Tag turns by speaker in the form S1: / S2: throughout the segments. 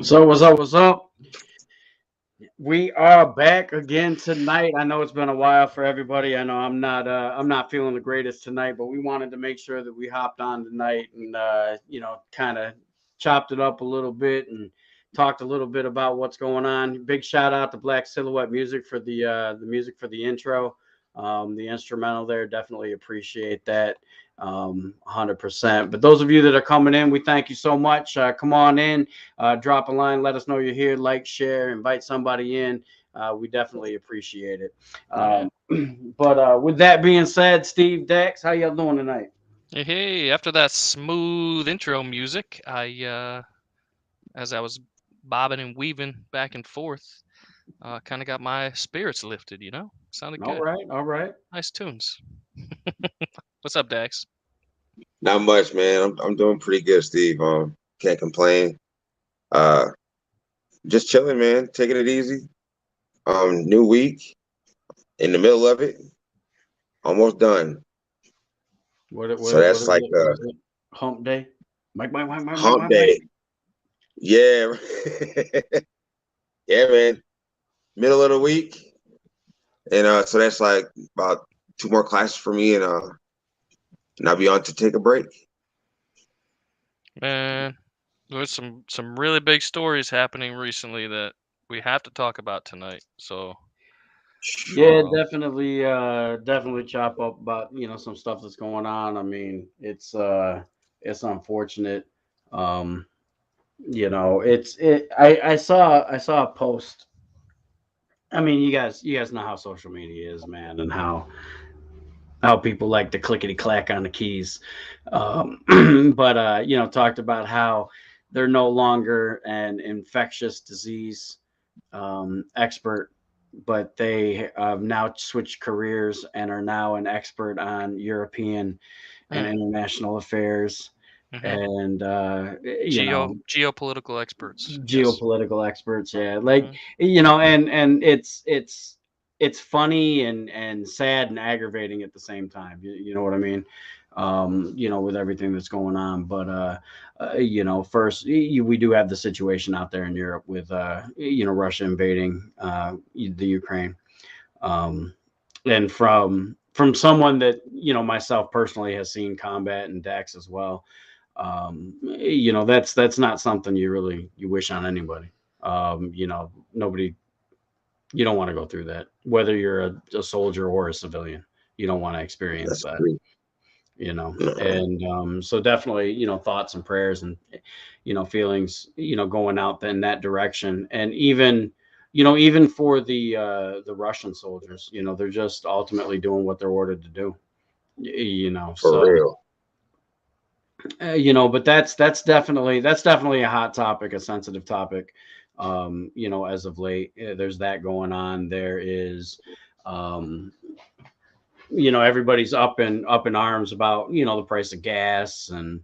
S1: So what's up? What's up? We are back again tonight. I know it's been a while for everybody. I know I'm not feeling the greatest tonight, but we wanted to make sure that we hopped on tonight and kind of chopped it up a little bit and talked a little bit about what's going on. Big shout out to Black Silhouette Music for the music for the intro. The instrumental there, definitely appreciate that. 100%. But those of you that are coming in, we thank you so much. Come on in, drop a line, let us know you're here, like, share, invite somebody in. We definitely appreciate it.
S2: Yeah.
S1: But with that being said, Steve, Dex, how y'all doing tonight?
S2: Hey, after that smooth intro music, as I was bobbing and weaving back and forth, kind of got my spirits lifted. Sounded
S1: All
S2: good.
S1: right, all right.
S2: Nice tunes. What's up, Dax?
S3: Not much, man. I'm doing pretty good, Steve. Can't complain. Uh, just chilling, man. Taking it easy. New week, in the middle of it, almost done. So that's like
S1: What is it? Hump day. Mike.
S3: hump day. Yeah, yeah, man. Middle of the week, and so that's like about two more classes for me, and I'll be on to take a break.
S2: Man, there's some really big stories happening recently that we have to talk about tonight. So,
S1: Yeah, definitely chop up about, some stuff that's going on. I mean, it's unfortunate. Um, I saw a post. I mean, you guys know how social media is, man, and how people like to clickety clack on the keys. But talked about how they're no longer an infectious disease expert, but they have now switched careers and are now an expert on European and
S2: hmm,
S1: international affairs
S2: hmm
S1: and
S2: geopolitical experts. Yes.
S1: geopolitical experts. Yeah, like
S2: Hmm.
S1: and it's funny and sad and aggravating at the same time. You know what I mean? With everything that's going on. But first we do have the situation out there in Europe with Russia invading the Ukraine. Um, and from someone that myself personally has seen combat and Dax as well. That's not something you wish on anybody. Nobody. You don't want to go through that, whether you're a soldier or a civilian. You don't want to experience
S3: That's
S1: that.
S3: pretty. No,
S1: And so definitely thoughts and prayers and feelings going out in that direction. And even for the Russian soldiers, they're just ultimately doing what they're ordered to do.
S3: for
S1: So
S3: real.
S1: but that's definitely a hot topic, a sensitive topic. As of late, there's that going on. There is um everybody's up in arms about the price of gas and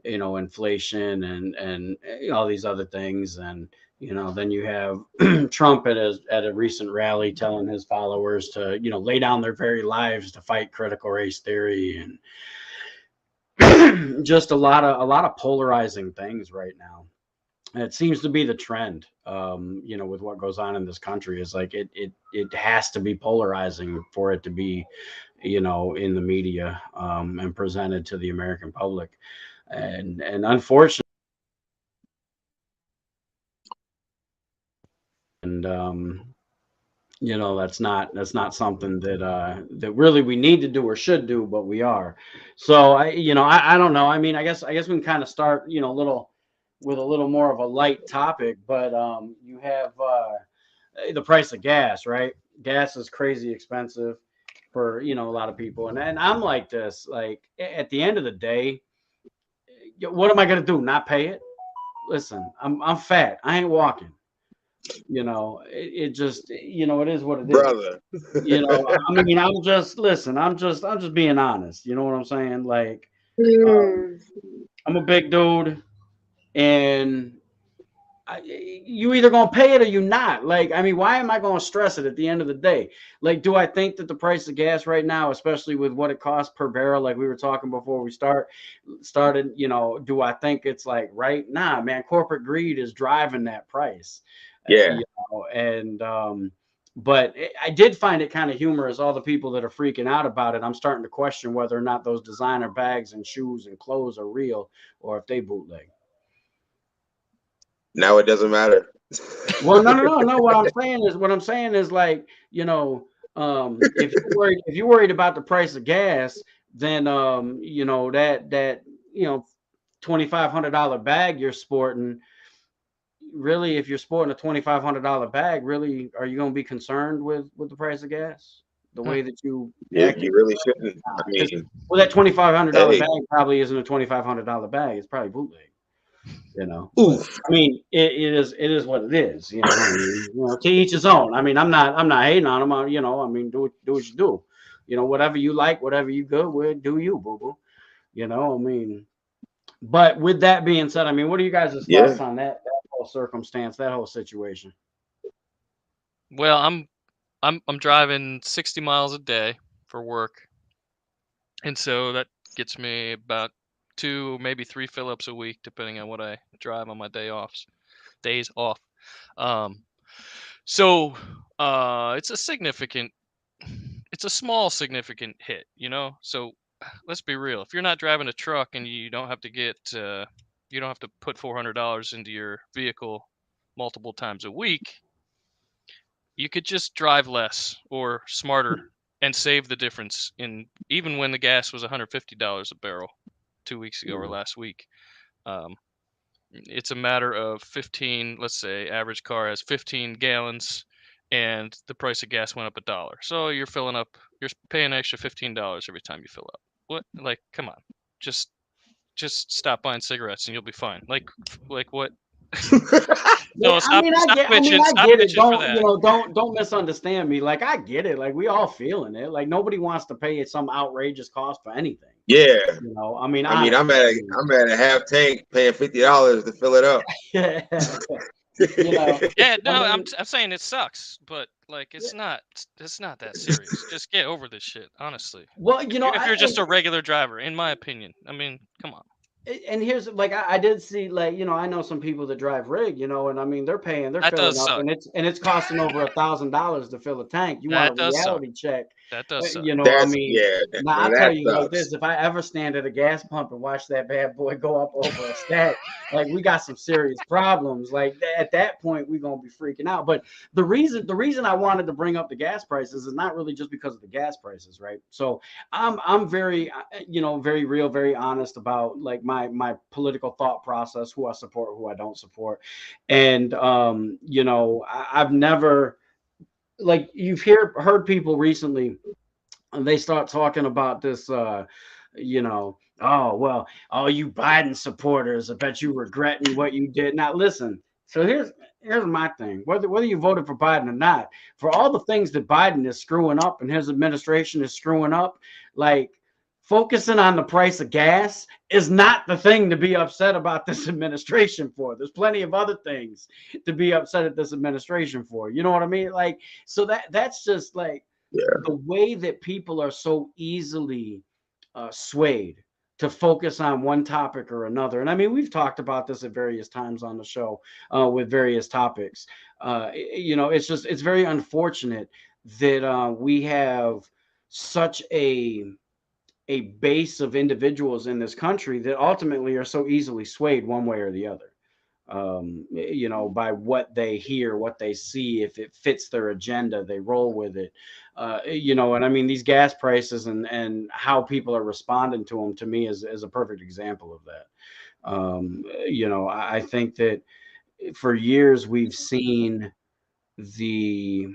S1: inflation and all these other things. And then you have Trump at a recent rally telling his followers to lay down their very lives to fight critical race theory. And just a lot of polarizing things right now. And it seems to be the trend, with what goes on in this country. Is like it has to be polarizing for it to be in the media, and presented to the American public. And unfortunately, and that's not something that really we need to do or should do, but we are. So I don't know. I mean, I guess we can kind of start a little with a little more of a light topic. But you have the price of gas, right? Gas is crazy expensive for a lot of people. And I'm like this, like at the end of the day, what am I gonna do? Not pay it? Listen, I'm fat. I ain't walking. It just it is what it is.
S3: Brother.
S1: I mean, I'm just listen. I'm just being honest. You know what I'm saying? Like, um,
S4: Mm,
S1: I'm a big dude, and you either gonna pay it or you not. Like, I mean, why am I gonna stress it at the end of the day? Like, do I think that the price of gas right now, especially with what it costs per barrel, like we were talking before we started, you know, do I think it's like right? Nah, man, corporate greed is driving that price.
S3: Yeah.
S1: You know, and but I did find it kind of humorous. All the people that are freaking out about it, I'm starting to question whether or not those designer bags and shoes and clothes are real or if they bootleg.
S3: Now it doesn't matter.
S1: Well, no. What I'm saying is like, you know, if you're worried about the price of gas, then you know, that you know, $2,500 bag you're sporting. Really, if you're sporting a $2,500 bag, really, are you going to be concerned with the price of gas? The way that you
S3: Yeah, you really shouldn't. I mean,
S1: well, that $2,500
S3: hey.
S1: bag probably isn't a $2,500 bag. It's probably bootleg. You know,
S3: Oof.
S1: I mean, it is what it is. You know, I mean, you know, to each his own. I mean, I'm not hating on them. You know, I mean, do what you do. You know, whatever you like, whatever you good with, do you, boo boo. You know, I mean, but with that being said, I mean, what are you guys' thoughts on that whole circumstance, that whole situation?
S2: Well, I'm driving 60 miles a day for work, and so that gets me about 2, maybe 3 fill-ups a week, depending on what I drive on my days off. So it's a small significant hit, you know. So let's be real. If you're not driving a truck and you don't have to put $400 into your vehicle multiple times a week, you could just drive less or smarter and save the difference in even when the gas was $150 a barrel 2 weeks ago or last week. It's a matter of 15, let's say average car has 15 gallons and the price of gas went up $1. So you're paying an extra $15 every time you fill up. What? Like, come on. Just stop buying cigarettes and you'll be fine. Like what? No,
S1: I mean, I get it.
S2: Don't,
S1: You know, don't misunderstand me. Like, I get it. Like, we all feeling it. Like, nobody wants to pay some outrageous cost for anything.
S3: Yeah.
S1: You know, I mean,
S3: I'm at a half tank paying $50 to fill it up.
S1: You know,
S2: yeah, no, I'm saying it sucks, but like it's not that serious. Just get over this shit, honestly.
S1: Well, you know,
S2: if you're just a regular driver, in my opinion, I mean, come on.
S1: And here's like I did see, like, you know, I know some people that drive rig, you know, and I mean they're filling up, and it's costing over $1,000 to fill a tank. You want a reality check.
S2: That does suck.
S1: You know, I mean, now I'll tell you like this: if I ever stand at a gas pump and watch that bad boy go up over a stack, like we got some serious problems. Like at that point, we're gonna be freaking out. But the reason I wanted to bring up the gas prices is not really just because of the gas prices, right? So I'm very, you know, very real, very honest about like my political thought process, who I support, who I don't support. And you know, I've never, like, you've heard people recently, and they start talking about this you know, oh well, all you Biden supporters, I bet you regretting what you did. Now listen, so here's my thing. Whether you voted for Biden or not, for all the things that Biden is screwing up and his administration is screwing up, like, focusing on the price of gas is not the thing to be upset about this administration for. There's plenty of other things to be upset at this administration for. You know what I mean? Like, so that's just like the way that people are so easily swayed to focus on one topic or another. And I mean, we've talked about this at various times on the show with various topics. You know, it's very unfortunate that we have such a base of individuals in this country that ultimately are so easily swayed one way or the other, you know, by what they hear, what they see. If it fits their agenda, they roll with it. You know, and I mean, these gas prices and how people are responding to them, to me, is a perfect example of that. You know, I think that for years we've seen the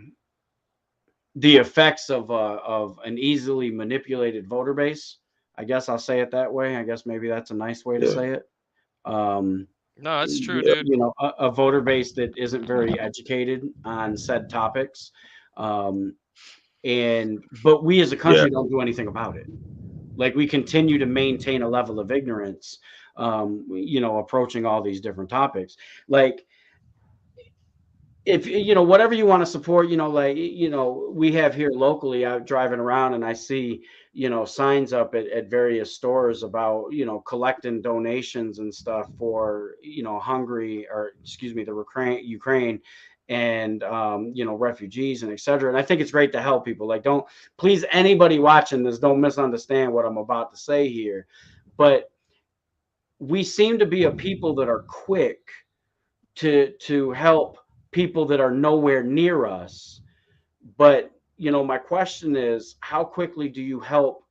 S1: effects of an easily manipulated voter base. I guess I'll say it that way. I guess maybe that's a nice way to say it.
S2: No, that's true, dude.
S1: You know, a voter base that isn't very educated on said topics. But we as a country don't do anything about it. Like, we continue to maintain a level of ignorance, you know, approaching all these different topics. Like, if you know whatever you want to support, like we have here locally. I'm driving around and I see signs up at various stores about collecting donations and stuff for Hungary, or excuse me, the Ukraine, and refugees and etc. And I think it's great to help people. Like, don't, please, anybody watching this, don't misunderstand what I'm about to say here, but we seem to be a people that are quick to help people that are nowhere near us. But my question is, how quickly do you help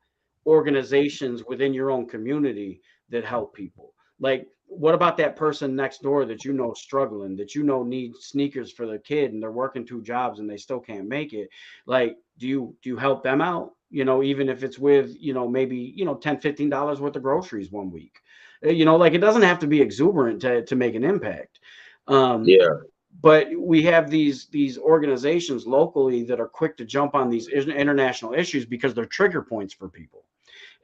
S1: organizations within your own community that help people? Like, what about that person next door that struggling, that needs sneakers for their kid, and they're working 2 jobs and they still can't make it? Like, do you help them out, even if it's with maybe $10-15 worth of groceries one week? Like, it doesn't have to be exuberant to make an impact.
S3: Yeah.
S1: But we have these organizations locally that are quick to jump on these international issues because they're trigger points for people.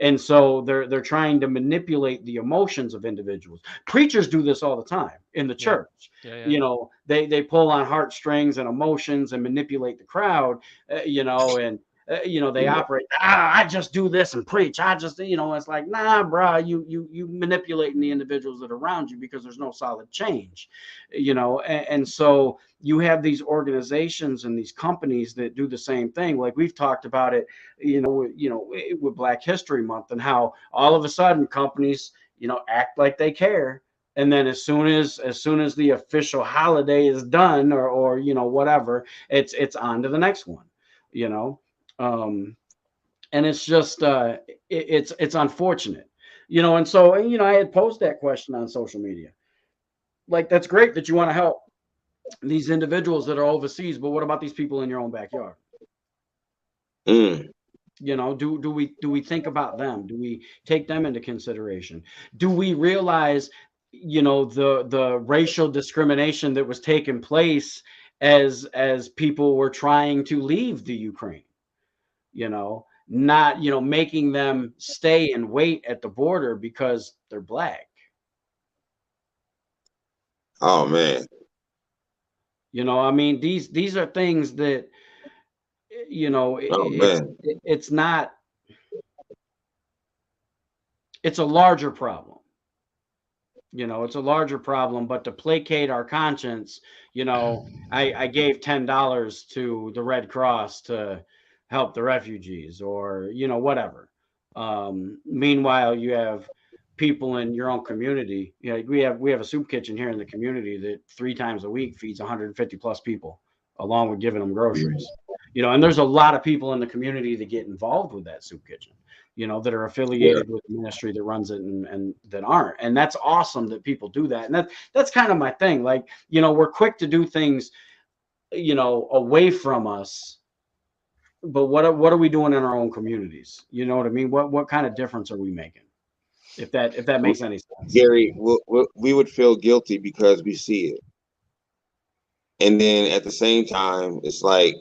S1: And so they're trying to manipulate the emotions of individuals. Preachers do this all the time in the church. They pull on heartstrings and emotions and manipulate the crowd, and they operate. I just do this and preach. I just, it's like, nah, bro, you manipulating the individuals that are around you because there's no solid change, and so you have these organizations and these companies that do the same thing. Like, we've talked about it, with Black History Month, and how all of a sudden companies, act like they care. And then as soon as the official holiday is done, or whatever, it's on to the next one, and it's just it's unfortunate, and so I had posted that question on social media. Like, that's great that you want to help these individuals that are overseas, but what about these people in your own backyard?
S3: Mm.
S1: Do we think about them? Do we take them into consideration? Do we realize the racial discrimination that was taking place as people were trying to leave the Ukraine? Not making them stay and wait at the border because they're Black.
S3: Oh man.
S1: I mean, these are things that
S3: Oh man.
S1: it's not. It's a larger problem. It's a larger problem, but to placate our conscience, I gave $10 to the Red Cross to help the refugees, or whatever. Meanwhile, you have people in your own community. We have a soup kitchen here in the community that 3 times a week feeds 150 plus people, along with giving them groceries. And there's a lot of people in the community that get involved with that soup kitchen, that are affiliated with the ministry that runs it, and that aren't. And that's awesome that people do that. And that's kind of my thing. Like, we're quick to do things, away from us, but what are we doing in our own communities? You know what I mean? What kind of difference are we making? If that makes any sense.
S3: Gary, we would feel guilty because we see it. And then at the same time, it's like,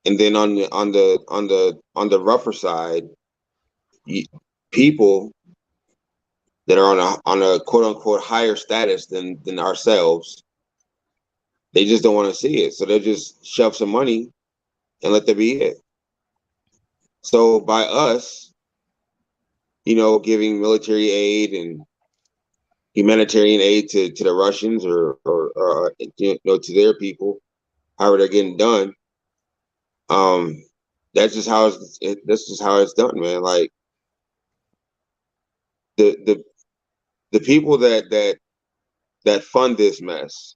S3: and then on the rougher side, people that are on a quote unquote higher status than ourselves, they just don't want to see it. So they'll just shove some money and let that be it. So by us, giving military aid and humanitarian aid to the Russians, or to their people, however they're getting done, that's just how it's done, man. Like, the people that fund this mess,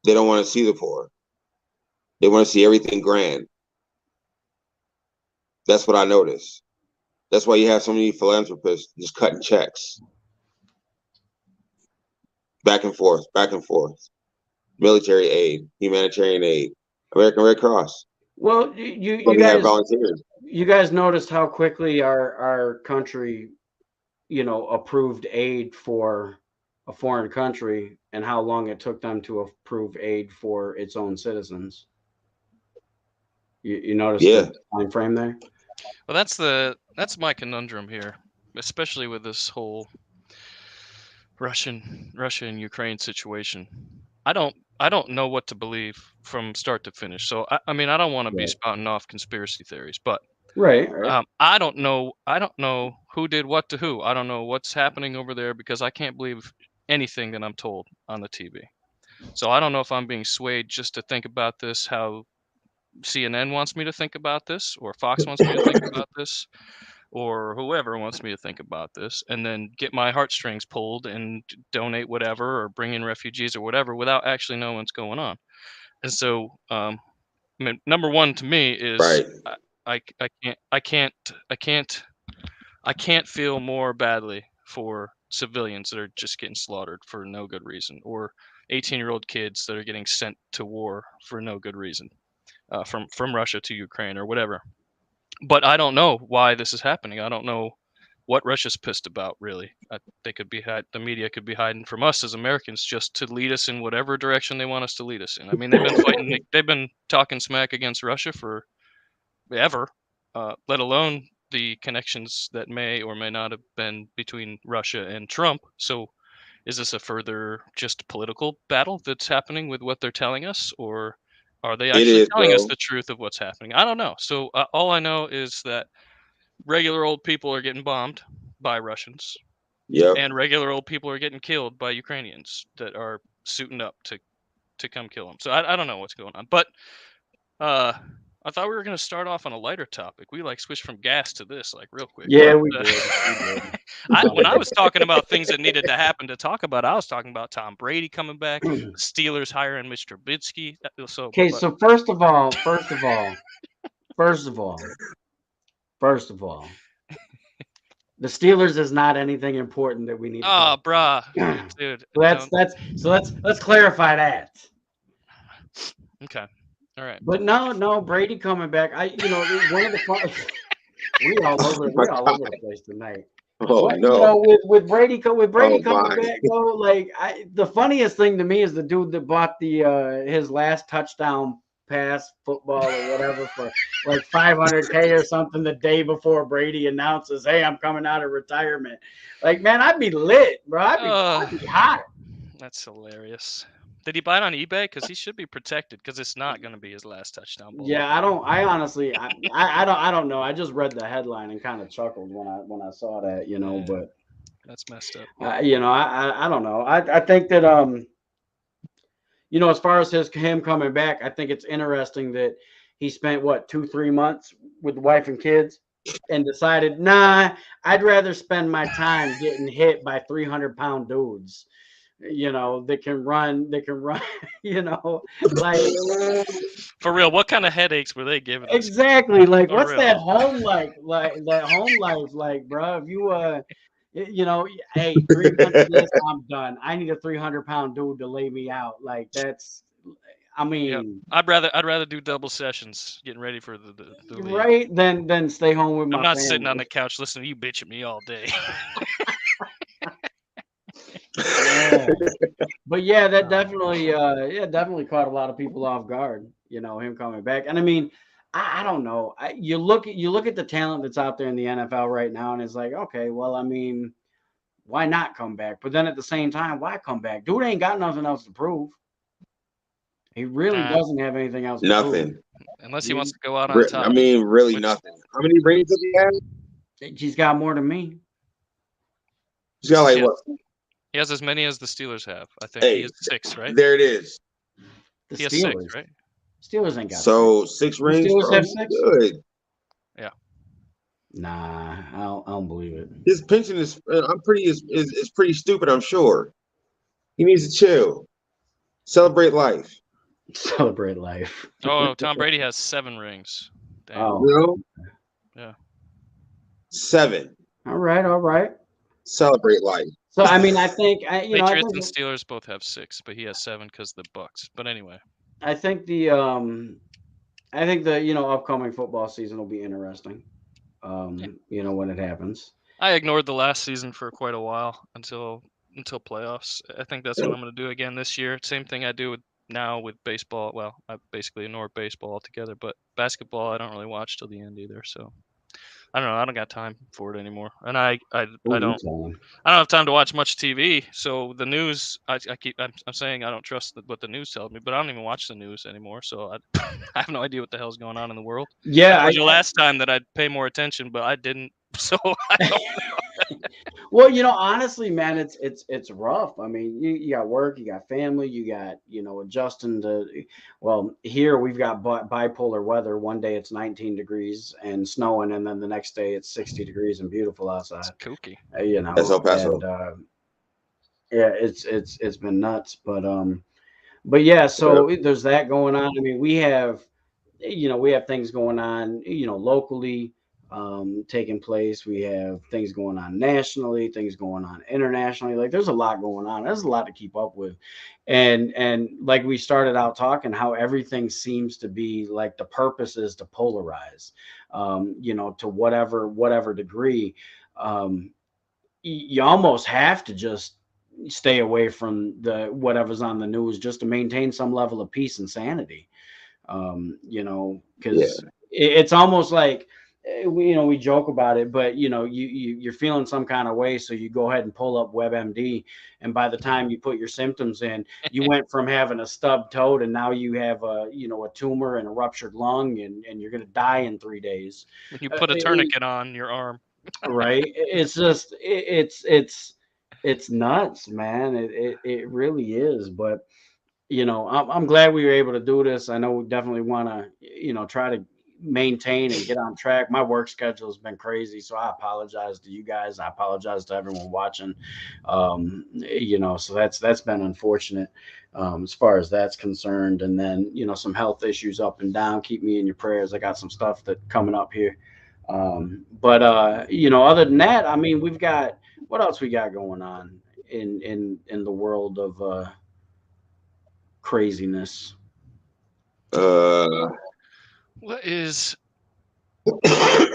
S3: they don't want to see the poor. They want to see everything grand. That's what I noticed. That's why you have so many philanthropists just cutting checks. Back and forth. Military aid, humanitarian aid, American Red Cross.
S1: Well, you guys noticed how quickly our country, approved aid for a foreign country, and how long it took them to approve aid for its own citizens. You noticed the time frame there?
S2: Well, that's my conundrum here, especially with this whole Russia and Ukraine situation. I don't know what to believe from start to finish. So I mean, I don't want to be
S1: Right.
S2: spouting off conspiracy theories, but
S1: Right.
S2: I don't know who did what to who. I don't know what's happening over there because I can't believe anything that I'm told on the TV. So I don't know if I'm being swayed just to think about this how CNN wants me to think about this, or Fox wants me to think about this, or whoever wants me to think about this, and then get my heartstrings pulled and donate whatever or bring in refugees or whatever without actually knowing what's going on. And so, I mean, number one to me is
S3: Right.
S2: I can't feel more badly for civilians that are just getting slaughtered for no good reason, or 18-year-old kids that are getting sent to war for no good reason, from Russia to Ukraine or whatever. But I don't know why this is happening. I don't know what Russia's pissed about, really. They could be the media could be hiding from us as Americans just to lead us in whatever direction they want us to lead us in. I mean, they've been fighting, they've been talking smack against Russia for ever, let alone the connections that may or may not have been between Russia and Trump. So is this a further just political battle that's happening with what they're telling us, or are they
S3: It
S2: actually
S3: is,
S2: telling us
S3: bro.
S2: the truth of what's happening? I don't know. So all I know is that regular old people are getting bombed by Russians,
S3: Yep.
S2: and regular old people are getting killed by Ukrainians that are suiting up to come kill them. So I don't know what's going on, but uh, I thought we were gonna start off on a lighter topic. We like switched from gas to this like real quick.
S1: Yeah,
S2: But,
S1: we did. We did.
S2: when I was talking about things that needed to happen to talk about, I was talking about Tom Brady coming back, the Steelers hiring Mitch Trubisky. So,
S1: Okay,
S2: but
S1: so first of all, the Steelers is not anything important that we need to talk
S2: bruh,
S1: about.
S2: dude,
S1: Let's clarify that.
S2: okay, all right.
S1: But no, Brady coming back. One of the fun, we all over the place tonight.
S3: Oh
S1: What,
S3: no.
S1: with Brady coming
S3: Oh
S1: back
S3: my.
S1: though, like the funniest thing to me is the dude that bought the his last touchdown pass football or whatever for like 500K or something the day before Brady announces, "Hey, I'm coming out of retirement." Like, man, I'd be lit, bro. I'd be hot.
S2: That's hilarious. Did he buy it on eBay? Because he should be protected. Because it's not going to be his last touchdown ball.
S1: Yeah, I honestly, I don't know. I just read the headline and kind of chuckled when I saw that,
S2: Yeah.
S1: but
S2: That's messed up.
S1: I don't know. I think that as far as him coming back, I think it's interesting that he spent what 2-3 months with the wife and kids and decided, nah, I'd rather spend my time getting hit by 300-pound dudes, that can run, like
S2: For real, what kind of headaches were they giving?
S1: exactly. Like,
S2: For
S1: what's
S2: real.
S1: that home like that home life like, bro? If you hey, 3 months of this, I'm done. I need a 300-pound dude to lay me out. Like that's, I
S2: Yep.
S1: mean,
S2: I'd rather do double sessions getting ready for the league.
S1: right? Then stay home with my
S2: I'm not
S1: family.
S2: sitting on the couch listening to you bitch at me all day.
S1: Yeah. But yeah, that definitely caught a lot of people off guard. Him coming back, and I mean, I don't know. You look at the talent that's out there in the NFL right now, and it's like, okay, well, I mean, why not come back? But then at the same time, why come back? Dude ain't got nothing else to prove. He really
S2: Nah.
S1: doesn't have anything else to prove.
S3: Nothing.
S2: Unless he wants to go out on top.
S3: I mean, really
S2: Which-
S3: nothing. How many rings does he have?
S1: He's got more than me.
S3: He's got like
S2: Yeah.
S3: what?
S2: He has as many as the Steelers have. I think
S3: Hey,
S2: he has 6, right?
S3: There it is.
S1: The
S2: He has
S1: Steelers,
S2: 6, right?
S1: Steelers ain't got
S3: So 6 rings.
S1: Steelers
S3: Bro.
S1: have 6?
S3: Good.
S1: Nah, I don't believe it.
S3: His pension is is pretty stupid. I'm sure. He needs to chill, celebrate life.
S1: Celebrate life.
S2: Oh, Tom Brady has 7 rings. Damn.
S1: Oh,
S3: You know.
S2: Yeah.
S3: 7.
S1: all right.
S3: Celebrate life.
S1: So I mean, I think
S2: Patriots and Steelers both have 6, but he has 7 because the Bucks. But anyway,
S1: I think the upcoming football season will be interesting. When it happens.
S2: I ignored the last season for quite a while until playoffs. I think that's what I'm going to do again this year. Same thing I do now with baseball. Well, I basically ignore baseball altogether, but basketball I don't really watch till the end either. So I don't know. I don't got time for it anymore, and I
S1: Ooh,
S2: don't have time to watch much TV. So the news, I'm saying I don't trust what the news tells me, but I don't even watch the news anymore. So I have no idea what the hell's going on in the world. I
S1: Yeah,
S2: told you last time that I'd pay more attention, but I didn't. So I don't.
S1: well, honestly, man, it's rough. I mean, you got work, you got family, you got adjusting to. Well, here we've got bipolar weather. One day it's 19 degrees and snowing, and then the next day it's 60 degrees and beautiful outside.
S2: It's kooky.
S3: That's El Paso.
S1: And yeah, it's been nuts, but yeah, so there's that going on. I mean, we have things going on, locally, taking place. We have things going on nationally, things going on internationally. Like there's a lot going on. There's a lot to keep up with. And like we started out talking, how everything seems to be like the purpose is to polarize, to whatever degree. You almost have to just stay away from the whatever's on the news just to maintain some level of peace and sanity. Because it's almost like we joke about it, but you're feeling some kind of way, so you go ahead and pull up WebMD, and by the time you put your symptoms in, you went from having a stubbed toe to now you have a tumor and a ruptured lung, and you're going to die in 3 days.
S2: You put a tourniquet on your arm.
S1: Right? It's just it's nuts, man. It really is. But I'm glad we were able to do this. I know we definitely want to try to maintain and get on track. My work schedule has been crazy, so I apologize to you guys. I apologize to everyone watching. So that's been unfortunate, as far as that's concerned. And then some health issues up and down. Keep me in your prayers. I got some stuff that coming up here. But other than that, I mean, we've got what else we got going on in the world of craziness.
S2: What is? I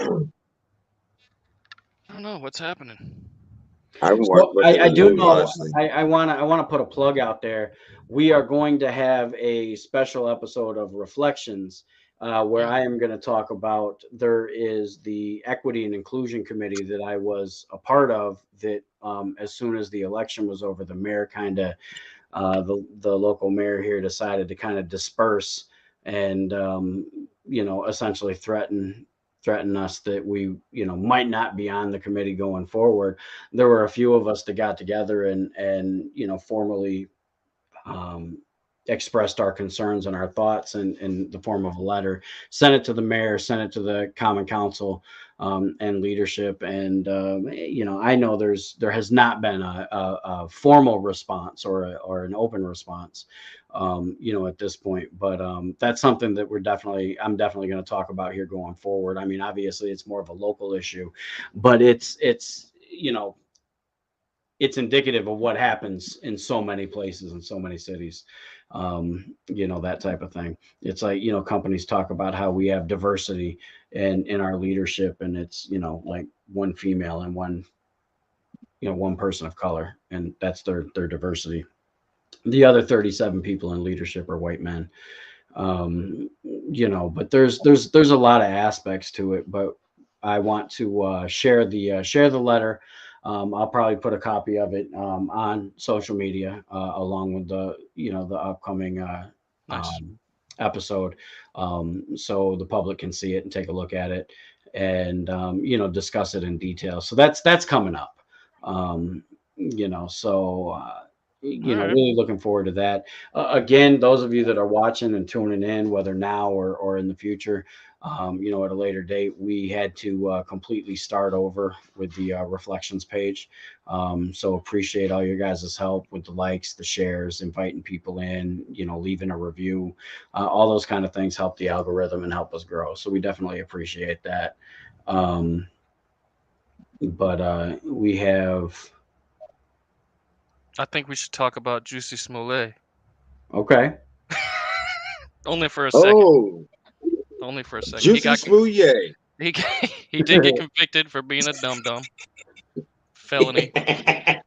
S2: don't know what's happening.
S1: I do know. I want to put a plug out there. We are going to have a special episode of Reflections, where I am going to talk about. There is the Equity and Inclusion Committee that I was a part of. That as soon as the election was over, the mayor kind of the local mayor here decided to kind of disperse and essentially threaten us that we might not be on the committee going forward. There were a few of us that got together and formally expressed our concerns and our thoughts in the form of a letter, sent it to the mayor, sent it to the common council and leadership. And I know there has not been a formal response or an open response at this point, but that's something that I'm definitely going to talk about here going forward. I mean, obviously it's more of a local issue, but it's indicative of what happens in so many places in so many cities. That type of thing. It's like, companies talk about how we have diversity in our leadership, and it's, like one female and one person of color, and that's their diversity. The other 37 people in leadership are white men. But there's a lot of aspects to it, but I want to share the letter. I'll probably put a copy of it on social media along with the upcoming episode, so the public can see it and take a look at it and discuss it in detail. So that's coming up. Really looking forward to that. Again, those of you that are watching and tuning in, whether now or in the future, at a later date, we had to completely start over with the Reflections page. So appreciate all your guys' help with the likes, the shares, inviting people in, leaving a review. All those kind of things help the algorithm and help us grow. So we definitely appreciate that. But we have...
S2: I think we should talk about Juicy Smollett.
S1: Okay.
S2: Only for a second.
S3: Oh,
S2: only for a second.
S3: Juicy Smollett.
S2: He did get convicted for being a dum-dum. Felony. That's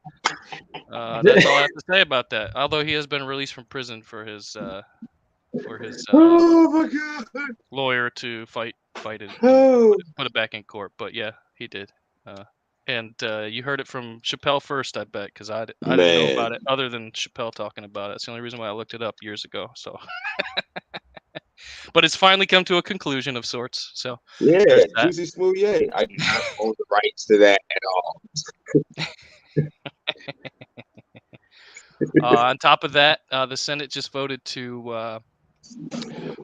S2: all I have to say about that. Although he has been released from prison for his for his
S3: Oh my god.
S2: lawyer to fight it,
S3: Oh.
S2: put it back in court. But yeah, he did. And you heard it from Chappelle first, I bet, because I didn't know about
S3: Man.
S2: it other than Chappelle talking about it. It's the only reason why I looked it up years ago. So, but it's finally come to a conclusion of sorts. So
S3: Yeah,
S2: there's that.
S3: Juicy Smooth. Yeah, I do not own the rights to that at all.
S2: On top of that, the Senate just voted to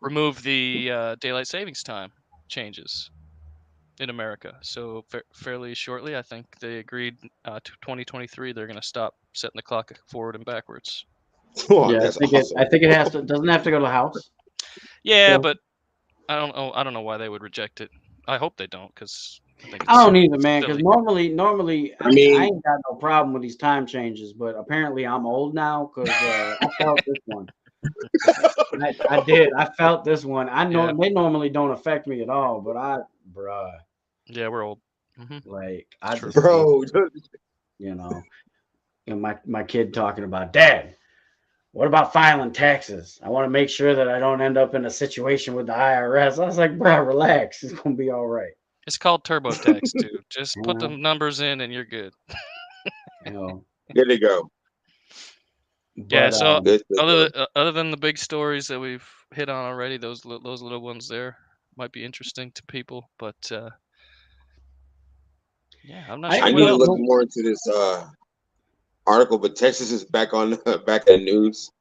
S2: remove the daylight savings time changes in America. So fairly shortly, I think they agreed to 2023. They're going to stop setting the clock forward and backwards.
S3: Oh,
S1: Yeah,
S3: that's
S1: I think
S3: awesome.
S1: I think it has to. Doesn't it have to go to the House?
S2: Yeah,
S1: Yeah.
S2: but I don't know. I don't know why they would reject it. I hope they don't, because I think it's
S1: I don't either, man. Because
S2: silly.
S1: normally,
S3: I mean-
S1: I ain't got no problem with these time changes, but apparently I'm old now because I felt this one. I did. I felt this one. I know
S2: Yeah.
S1: they normally don't affect me at all, but bruh,
S2: Yeah, we're old. Hmm.
S1: like I
S2: True.
S1: just,
S3: Bro,
S1: you know, and my kid talking about, Dad, what about filing taxes? I want to make sure that I don't end up in a situation with the IRS. I was like, bruh, relax. It's gonna be all right.
S2: It's called TurboTax too. Just put
S1: Yeah.
S2: the numbers in and you're good.
S1: You know.
S3: there they go.
S2: Yeah.
S1: But
S2: So
S3: Good, good, good.
S2: other than the big stories that we've hit on already, those little ones there might be interesting to people. But yeah, I'm not
S1: I-
S2: sure.
S3: I
S2: what
S3: need to
S2: else.
S3: look more into this article, but Texas is back on back in the news.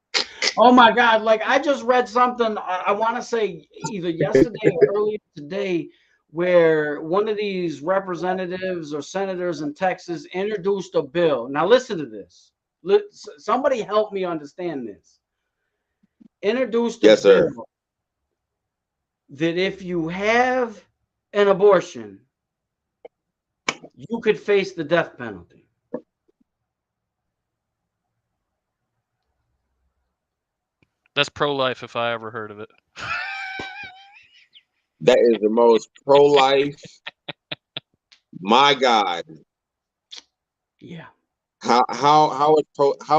S1: oh my God, like I just read something, I want to say either yesterday or earlier today, where one of these representatives or senators in Texas introduced a bill. Now listen to this. Somebody help me understand this. Introduced a
S3: Yes, sir.
S1: bill that if you have an abortion, you could face the death penalty.
S2: That's pro-life if I ever heard of it.
S3: That is the most pro-life. My God.
S1: Yeah.
S3: How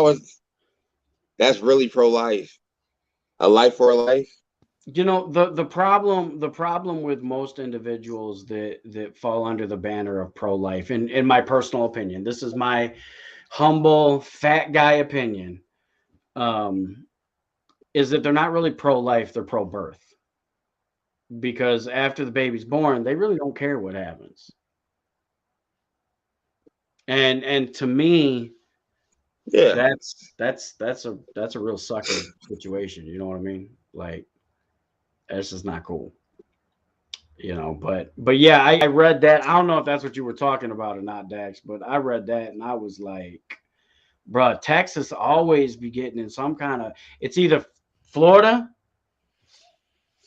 S3: is that's really pro-life? A life for a life?
S1: You know, the problem with most individuals that fall under the banner of pro-life, in my personal opinion, this is my humble fat guy opinion, is that they're not really pro-life, they're pro-birth. Because after the baby's born, they really don't care what happens. And to me,
S3: Yeah.
S1: that's a real sucker situation. You know what I mean? Like, that's just not cool. You know, but yeah, I read that. I don't know if that's what you were talking about or not, Dax, but I read that and I was like, bruh, Texas always be getting in some kind of, it's either Florida,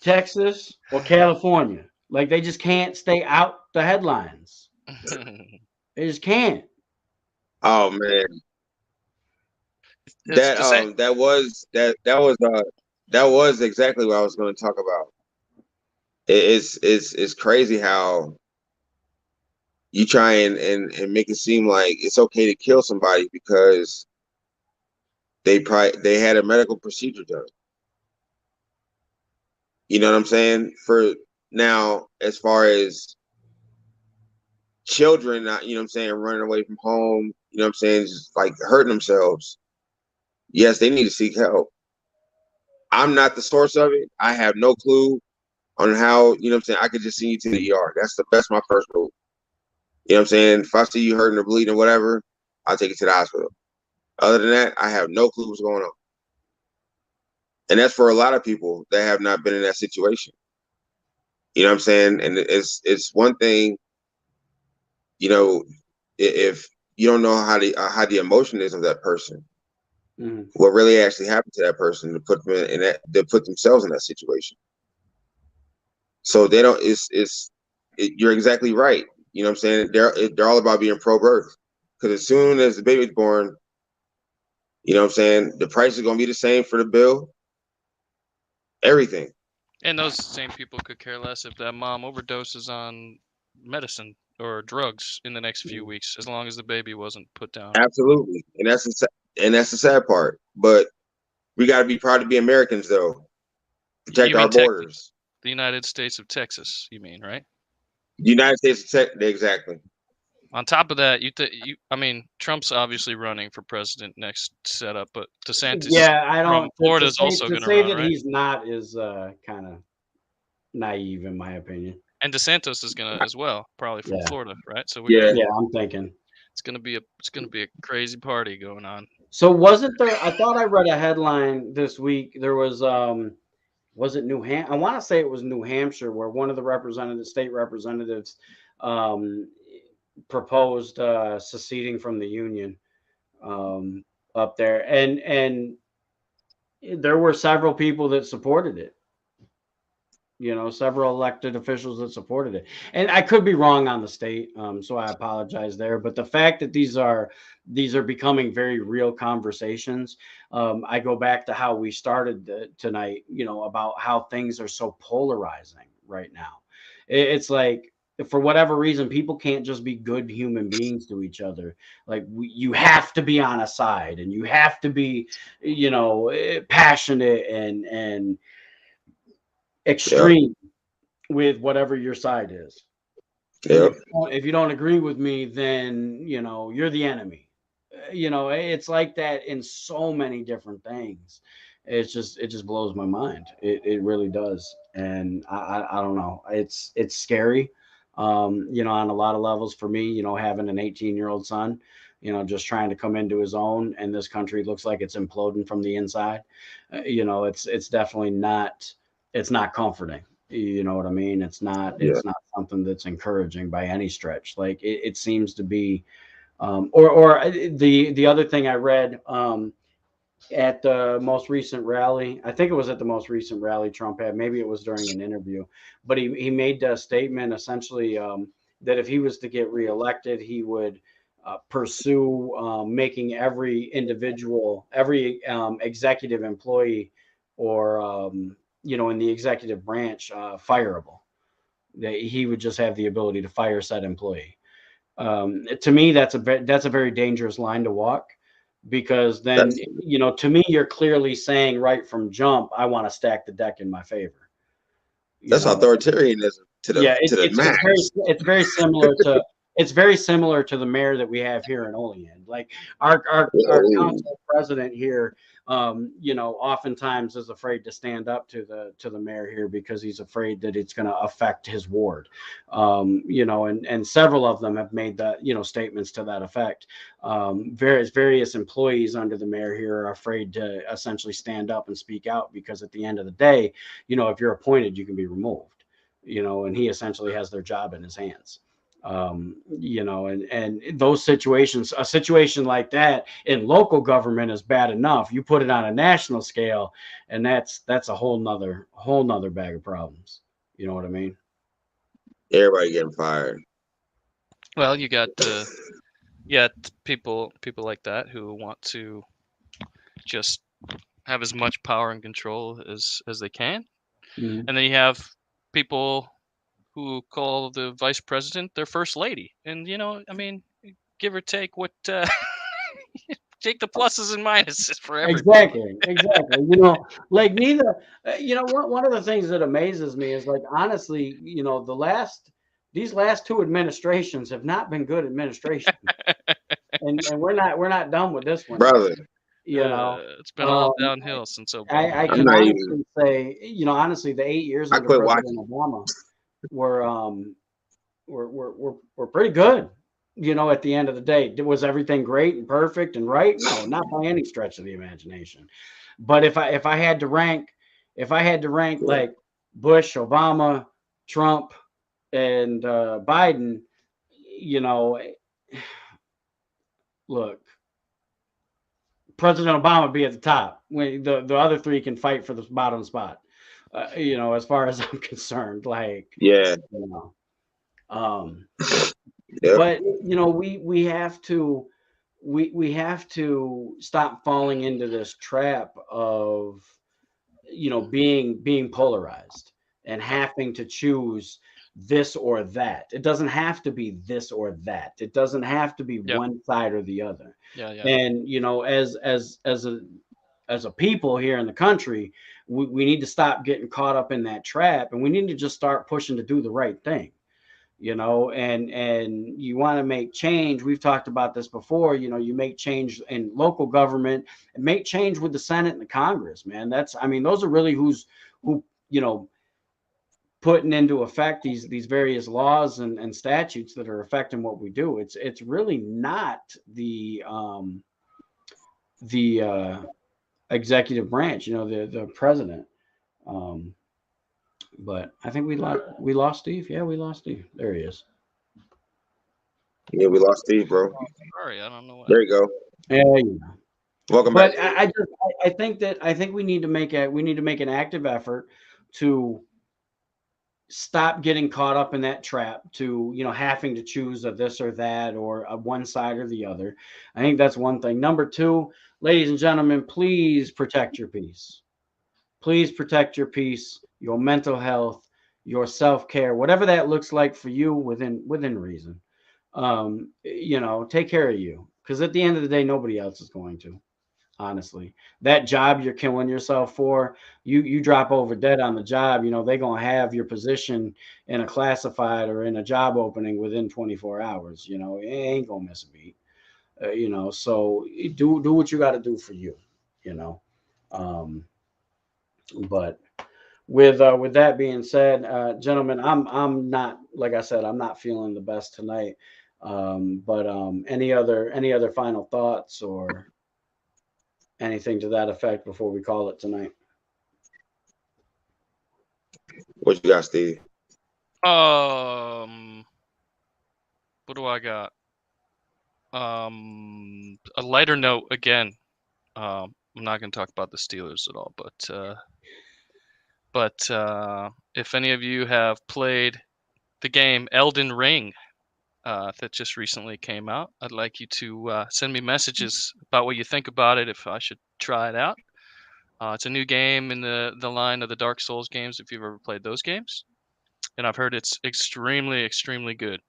S1: Texas, or California. Like they just can't stay out the headlines. They just can't.
S3: Oh man.
S2: It's
S3: That was exactly what I was going to talk about. It's crazy how you try and make it seem like it's okay to kill somebody because they had a medical procedure done. You know what I'm saying? For now, as far as children, not, you know what I'm saying, running away from home, you know what I'm saying, just like hurting themselves. Yes, they need to seek help. I'm not the source of it. I have no clue on how, you know what I'm saying, I could just send you to the ER. That's my first move. You know what I'm saying? If I see you hurting or bleeding or whatever, I'll take you to the hospital. Other than that, I have no clue what's going on. And that's for a lot of people that have not been in that situation. You know what I'm saying? And it's one thing, you know, if you don't know how the emotion is of that person, what really actually happened to that person to put them in that, to put themselves in that situation. So they don't. You're exactly right. You know what I'm saying? They're all about being pro-birth, because as soon as the baby's born, you know what I'm saying, the price is gonna be the same for the bill. Everything.
S2: And those same people could care less if that mom overdoses on medicine or drugs in the next few weeks, as long as the baby wasn't put down.
S3: Absolutely, and that's the sad part. But we got to be proud to be Americans, though. protect
S2: You
S3: our
S2: mean Texas?
S3: borders.
S2: The United States of Texas, you mean, right?
S3: United States, exactly.
S2: On top of that, I mean, Trump's obviously running for president next setup, but DeSantis
S1: I
S2: from
S1: don't.
S2: Florida
S1: To
S2: is
S1: say,
S2: also
S1: to
S2: going to
S1: say
S2: run,
S1: that
S2: right?
S1: he's not is kind of naive in my opinion.
S2: And DeSantis is going to as well, probably from
S1: Yeah.
S2: Florida, right? So
S3: Yeah.
S1: I'm thinking
S2: it's going to be a crazy party going on.
S1: So wasn't there? I thought I read a headline this week. There was it New Hampshire? I want to say it was New Hampshire, where one of the state representatives, um, proposed seceding from the union up there, and there were several people that supported it. Several elected officials that supported it. And I could be wrong on the state, so I apologize there. But the fact that these are becoming very real conversations, I go back to how we started tonight, about how things are so polarizing right now. It's like, for whatever reason, people can't just be good human beings to each other. Like, you have to be on a side, and you have to be, passionate and extreme with whatever your side is.
S3: Yep.
S1: If you don't agree with me, then you're the enemy. It's like that in so many different things. It just blows my mind. It really does. And I don't know. It's scary. On a lot of levels for me. Having an 18-year-old son, just trying to come into his own, and this country looks like it's imploding from the inside. It's definitely not. It's not comforting. You know what I mean? It's not.
S3: Yeah.
S1: It's not something that's encouraging by any stretch. Like it seems to be. Or the other thing I read at the most recent rally, I think it was at the most recent rally Trump had. Maybe it was during an interview, but he made a statement essentially that if he was to get reelected, he would pursue making every individual, every executive employee, or in the executive branch, fireable. That he would just have the ability to fire said employee. To me, that's a very dangerous line to walk, because then to me, you're clearly saying right from jump, I want to stack the deck in my favor.
S3: That's authoritarianism to the max.
S1: It's very similar to the mayor that we have here in Olean. Like our council president here, oftentimes is afraid to stand up to the mayor here because he's afraid that it's going to affect his ward. And several of them have made that, statements to that effect. Various employees under the mayor here are afraid to essentially stand up and speak out, because at the end of the day, if you're appointed, you can be removed. And he essentially has their job in his hands. And those situations, a situation like that in local government is bad enough. You put it on a national scale, and that's a whole nother bag of problems. You know what I mean?
S3: Everybody getting fired.
S2: Well, you got people like that who want to just have as much power and control as they can.
S1: Mhm.
S2: And then you have people who call the vice president their first lady. And, I mean, give or take what, take the pluses and minuses for everybody.
S1: Exactly. Like neither, one of the things that amazes me is, like, honestly, these last two administrations have not been good administration. and we're not done with this one,
S3: brother.
S2: It's been all downhill since Obama.
S1: I can honestly say, honestly, the 8 years under President Obama were pretty good. At the end of the day, was everything great and perfect and right? No, not by any stretch of the imagination. But if I had to rank like Bush, Obama, Trump, and Biden, look, President Obama would be at the top. When the other three can fight for the bottom spot. As far as I'm concerned, like,
S3: yeah.
S1: But we have to stop falling into this trap of being polarized and having to choose this or that. It doesn't have to be this or that. It doesn't have to be one side or the other.
S2: Yeah.
S1: And as a people here in the country, we need to stop getting caught up in that trap, and we need to just start pushing to do the right thing. And you want to make change. We've talked about this before. You make change in local government and make change with the Senate and the Congress, man. Those are really who putting into effect these various laws and statutes that are affecting what we do. It's really not the executive branch, the president. But I think we lost Steve. Yeah, we lost Steve. There he is.
S3: Yeah, we lost Steve, bro.
S2: Sorry, I don't know what.
S3: There you go.
S1: Yeah,
S3: Welcome
S1: but
S3: back.
S1: I think we need to make an active effort to stop getting caught up in that trap to having to choose a this or that or a one side or the other. I think that's one thing. Number two, ladies and gentlemen, please protect your peace. Please protect your peace, your mental health, your self-care, whatever that looks like for you within reason. Take care of you, because at the end of the day, nobody else is going to. Honestly, that job you're killing yourself for, you drop over dead on the job, they're going to have your position in a classified or in a job opening within 24 hours. It ain't going to miss a beat. So do what you got to do for you. But with that being said, gentlemen, I'm not, like I said, I'm not feeling the best tonight. But any other final thoughts or anything to that effect before we call it tonight?
S3: What you got, Steve?
S2: What do I got? A lighter note again. I'm not going to talk about the Steelers at all, but if any of you have played the game Elden Ring that just recently came out, I'd like you to send me messages about what you think about it, if I should try it out. It's a new game in the line of the Dark Souls games, if you've ever played those games. And I've heard it's extremely, extremely good.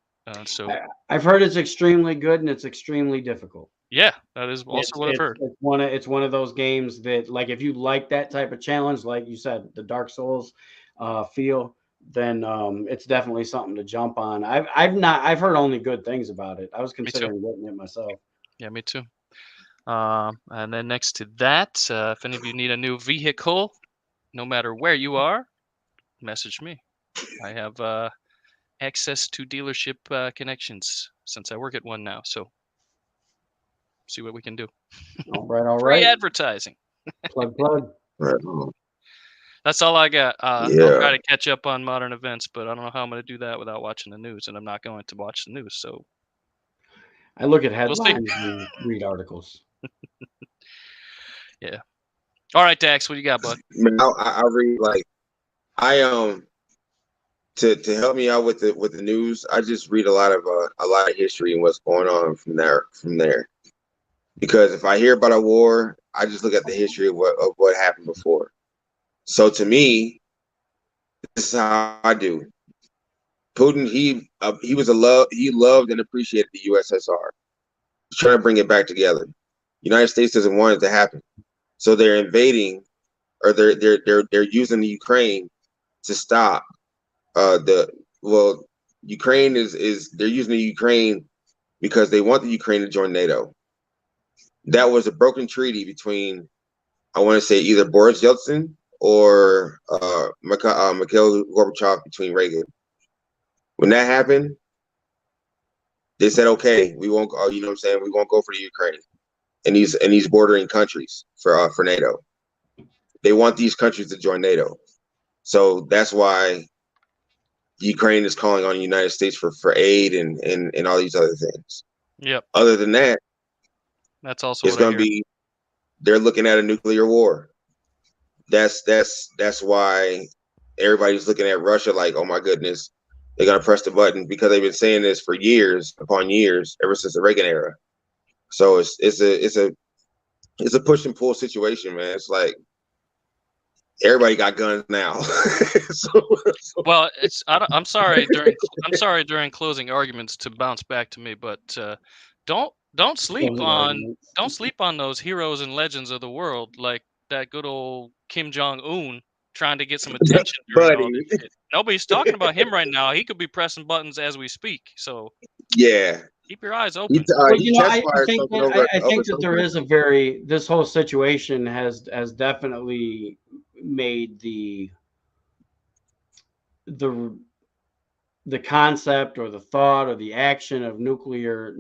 S2: So
S1: I've heard it's extremely good and it's extremely difficult.
S2: Yeah, that is also what I've heard.
S1: It's one of those games that, like, if you like that type of challenge, like you said, the Dark Souls feel, then it's definitely something to jump on. I've heard only good things about it. I was considering getting it myself.
S2: Yeah, me too. And then next to that, if any of you need a new vehicle, no matter where you are, message me. I have access to dealership connections since I work at one now. So see what we can do.
S1: All right.
S2: Free advertising.
S1: Plug.
S2: That's all I got. I'll try to catch up on modern events, but I don't know how I'm going to do that without watching the news, and I'm not going to watch the news. So
S1: I look at headlines and read articles.
S2: Yeah. All right, Dax, what do you got, bud?
S3: I read to help me out with the news. I just read a lot of history and what's going on from there. Because if I hear about a war, I just look at the history of what happened before. So to me, this is how I do. Putin, he loved and appreciated the USSR. He's trying to bring it back together. United States doesn't want it to happen, so they're invading, or they're using the Ukraine to stop Ukraine is they're using the Ukraine because they want the Ukraine to join NATO. That was a broken treaty between, I want to say, either Boris Yeltsin or Mikhail Gorbachev, between Reagan. When that happened, they said, okay, we won't, we won't go for the Ukraine and these bordering countries for NATO. They want these countries to join NATO. So that's why Ukraine is calling on the United States for aid and all these other things.
S2: Yep.
S3: Other than that,
S2: that's also
S3: it's going to be, they're looking at a nuclear war. That's why everybody's looking at Russia like, oh my goodness, they're going to press the button, because they've been saying this for years upon years, ever since the Reagan era. So it's a push and pull situation, man. It's like everybody got guns now.
S2: Well, I'm sorry during closing arguments to bounce back to me, but don't sleep on those heroes and legends of the world like that good old Kim Jong Un trying to get some attention during all
S3: Buddy.
S2: this shit. Nobody's talking about him right now. He could be pressing buttons as we speak. So
S3: Yeah.
S2: keep your eyes
S3: He,
S2: open.
S1: Well,
S3: he
S1: you know,
S3: test
S1: I
S3: fired
S1: think
S3: something
S1: that
S3: over
S1: I think that
S3: something.
S1: there is this whole situation has definitely made the concept or the thought or the action of nuclear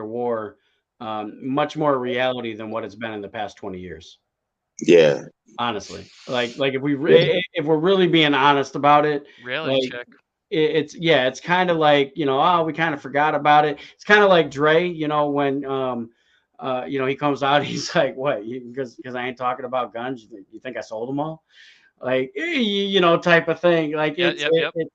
S1: war much more reality than what it's been in the past 20 years.
S3: Yeah.
S1: Honestly, like if we're really being honest about it,
S2: Reality
S1: like
S2: check.
S1: it's kind of like, oh, we kind of forgot about it. It's kind of like Dre, when he comes out, he's like, what? Because I ain't talking about guns. You think I sold them all? Like, type of thing. Like
S2: Yep.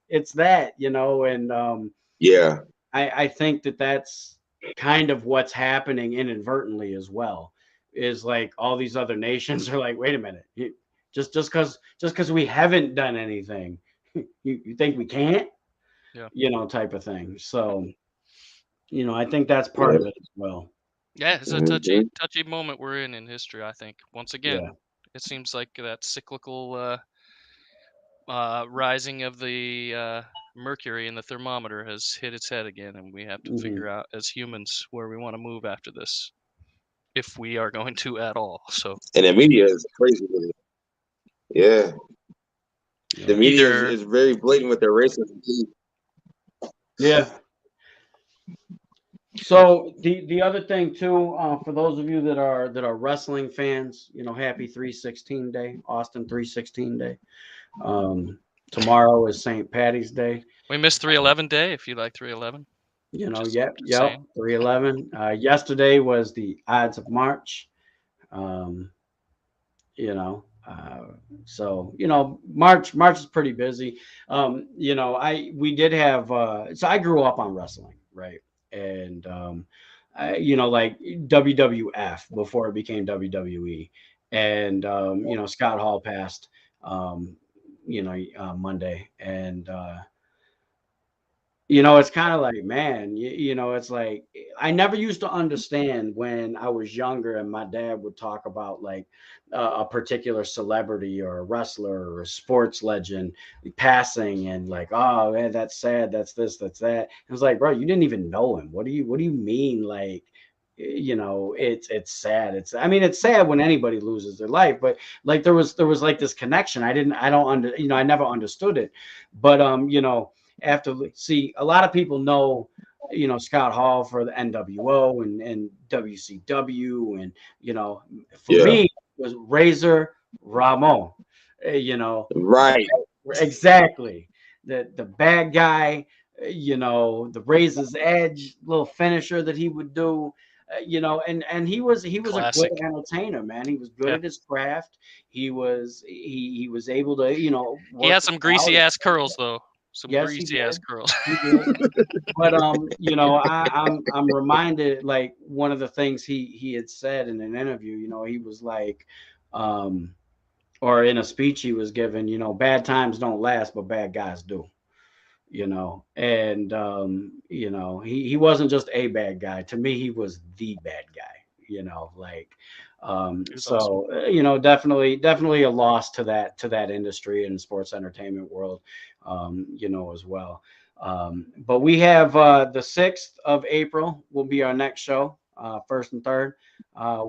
S1: it's that, and
S3: Yeah.
S1: I think that's kind of what's happening inadvertently as well. Is like all these other nations are like, wait a minute, just because we haven't done anything, you think we can't?
S2: Yeah.
S1: Type of thing. So, I think that's part of it as well.
S2: Yeah, it's a touchy moment we're in history, I think. Once again, it seems like that cyclical rising of the mercury in the thermometer has hit its head again, and we have to figure out as humans where we want to move after this, if we are going to at all. So,
S3: and the media is crazy with it. Yeah. The media is very blatant with their racism too.
S1: Yeah. So the other thing too, for those of you that are wrestling fans, happy 316 day, Austin 316 day. Tomorrow is St. Patty's Day.
S2: We missed 311 day. If you like 311,
S1: yep, 311. Yesterday was the Ides of March. So March is pretty busy. We did have so I grew up on wrestling, right? And like WWF before it became WWE, and Scott Hall passed Monday, and it's kind of like, man, it's like I never used to understand when I was younger and my dad would talk about like a particular celebrity or a wrestler or a sports legend passing, and like, oh man, that's sad, that's this, that's that. It was like, bro, you didn't even know him. What do you mean? Like, it's sad. It's sad when anybody loses their life, but like there was like this connection. I never understood it, but after see a lot of people know Scott Hall for the NWO and WCW, and for me it was Razor Ramon,
S3: right,
S1: exactly, the bad guy, the Razor's Edge little finisher that he would do, and he was
S2: classic.
S1: A good entertainer, man. He was good at his craft. He was able to
S2: he had some greasy ass curls though. Some greasy ass curls.
S1: But I'm reminded, like, one of the things he had said in an interview, he was like, or in a speech he was given, bad times don't last, but bad guys do. And he wasn't just a bad guy. To me, he was the bad guy. Like, so awesome. Definitely a loss to that industry and sports entertainment world, as well. But we have the 6th of April will be our next show, 1st and 3rd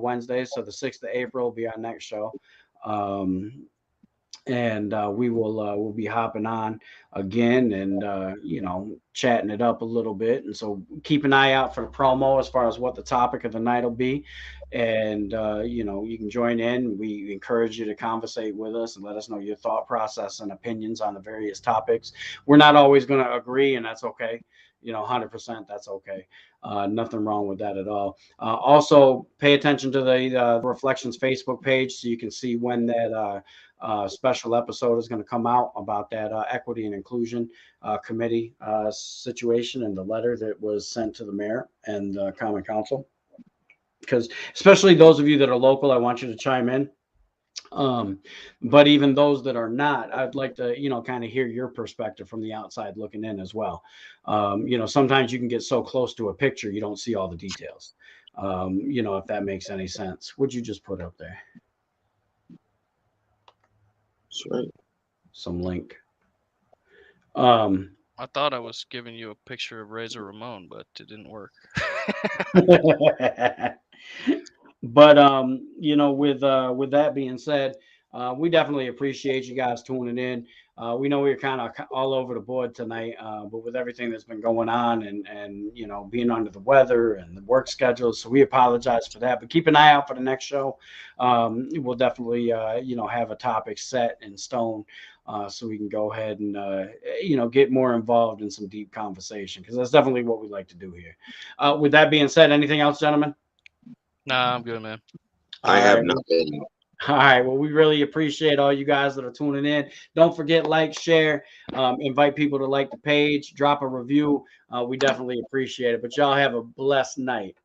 S1: Wednesdays. So the 6th of April will be our next show. And we will be hopping on again and chatting it up a little bit. And so keep an eye out for the promo as far as what the topic of the night will be. And you can join in. We encourage you to conversate with us and let us know your thought process and opinions on the various topics. We're not always going to agree, and that's okay. 100%, that's okay. Nothing wrong with that at all. Also, pay attention to the Reflections Facebook page so you can see when that special episode is going to come out about that equity and inclusion committee situation and the letter that was sent to the mayor and the common council. Because especially those of you that are local, I want you to chime in. But even those that are not, I'd like to, kind of hear your perspective from the outside looking in as well. Sometimes you can get so close to a picture, you don't see all the details. If that makes any sense. What'd you just put up there?
S3: That's right.
S1: some link.
S2: I thought I was giving you a picture of Razor Ramon, but it didn't work.
S1: But with that being said, we definitely appreciate you guys tuning in. We know we're kind of all over the board tonight, but with everything that's been going on and being under the weather and the work schedule, so we apologize for that. But keep an eye out for the next show. We'll definitely have a topic set in stone. So we can go ahead and get more involved in some deep conversation, because that's definitely what we like to do here. With that being said, anything else, gentlemen?
S2: Nah, I'm good, man.
S3: I have
S1: All right.
S3: nothing.
S1: All right. Well, we really appreciate all you guys that are tuning in. Don't forget, like, share, invite people to like the page, drop a review. We definitely appreciate it. But y'all have a blessed night.